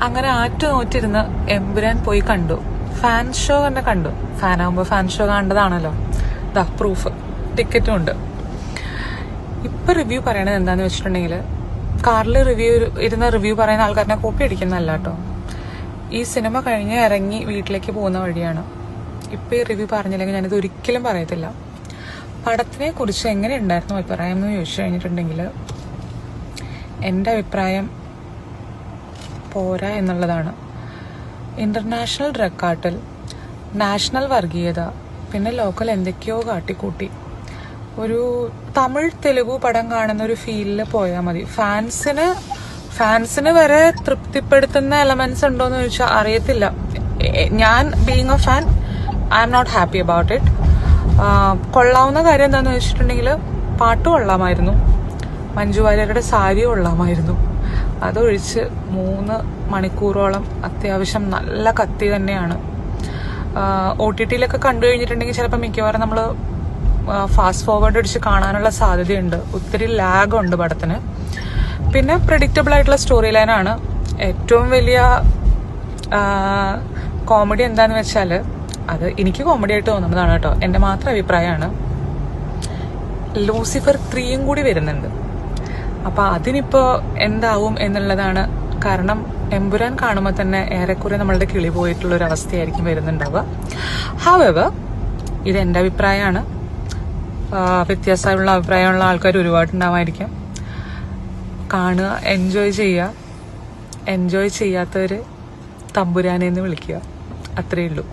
അങ്ങനെ ആറ്റുനോറ്റിരുന്ന് എമ്പുരാൻ പോയി കണ്ടു. ഫാൻ ഷോ തന്നെ കണ്ടു. ഫാനാകുമ്പോൾ ഫാൻ ഷോ കണ്ടതാണല്ലോ. ദാ പ്രൂഫ്, ടിക്കറ്റും ഉണ്ട്. ഇപ്പൊ റിവ്യൂ പറയണത് എന്താന്ന് വെച്ചിട്ടുണ്ടെങ്കിൽ, കാറിൽ റിവ്യൂ പറയുന്ന ആൾക്കാരനെ കോപ്പി അടിക്കുന്നതല്ല കേട്ടോ. ഈ സിനിമ കഴിഞ്ഞ് ഇറങ്ങി വീട്ടിലേക്ക് പോകുന്ന വഴിയാണ്. ഇപ്പൊ ഈ റിവ്യൂ പറഞ്ഞില്ലെങ്കിൽ ഞാനിത് ഒരിക്കലും പറയത്തില്ല. പടത്തിനെ കുറിച്ച് എങ്ങനെ ഉണ്ടായിരുന്നു അഭിപ്രായം എന്ന് ചോദിച്ചു കഴിഞ്ഞിട്ടുണ്ടെങ്കിൽ, എൻ്റെ അഭിപ്രായം പോരാ എന്നുള്ളതാണ്. ഇന്റർനാഷണൽ ഡ്രഗ് കാർട്ടൽ, നാഷണൽ വർഗീയത, പിന്നെ ലോക്കൽ എന്തൊക്കെയോ കാട്ടിക്കൂട്ടി ഒരു തമിഴ് തെലുഗു പടം കാണുന്ന ഒരു ഫീലിൽ പോയാൽ മതി. ഫാൻസിന് വരെ തൃപ്തിപ്പെടുത്തുന്ന എലമെന്റ്സ് ഉണ്ടോന്ന് ചോദിച്ചാൽ അറിയത്തില്ല. ഞാൻ being a fan, I am not happy about it. കൊള്ളാവുന്ന കാര്യം എന്താന്ന് വെച്ചിട്ടുണ്ടെങ്കിൽ, പാട്ട് കൊള്ളാമായിരുന്നു, മഞ്ജു വാര്യരുടെ സാരി കൊള്ളാമായിരുന്നു. അതൊഴിച്ച് 3 മണിക്കൂറോളം അത്യാവശ്യം നല്ല കത്തി തന്നെയാണ്. OTT-ലൊക്കെ കണ്ടു കഴിഞ്ഞിട്ടുണ്ടെങ്കിൽ ചിലപ്പോൾ മിക്കവാറും നമ്മൾ ഫാസ്റ്റ് ഫോർവേഡ് അടിച്ച് കാണാനുള്ള സാധ്യതയുണ്ട്. ഒത്തിരി ലാഗ് ഉണ്ട് പടത്തിന്. പിന്നെ പ്രെഡിക്റ്റബിൾ ആയിട്ടുള്ള സ്റ്റോറി ലൈനാണ്. ഏറ്റവും വലിയ കോമഡി എന്താന്ന് വെച്ചാൽ, അത് എനിക്ക് കോമഡി ആയിട്ട് തോന്നുന്നതാണ് കേട്ടോ, എൻ്റെ മാത്രം അഭിപ്രായമാണ്. ലൂസിഫർ 3 കൂടി വരുന്നുണ്ട്. അപ്പൊ അതിനിപ്പോ എന്താവും എന്നുള്ളതാണ്. കാരണം എമ്പുരാൻ കാണുമ്പോൾ തന്നെ ഏറെക്കുറെ നമ്മളുടെ കിളി പോയിട്ടുള്ള ഒരു അവസ്ഥയായിരിക്കും വരുന്നുണ്ടാവുക. ഹൗവെവർ, ഇത് എൻ്റെ അഭിപ്രായമാണ്. വ്യത്യാസമുള്ള അഭിപ്രായമുള്ള ആൾക്കാർ ഒരുപാടുണ്ടാവായിരിക്കാം. കാണുക, എൻജോയ് ചെയ്യുക. എൻജോയ് ചെയ്യാത്തവര് തമ്പുരാനെന്ന് വിളിക്കുക. അത്രയേ ഉള്ളൂ.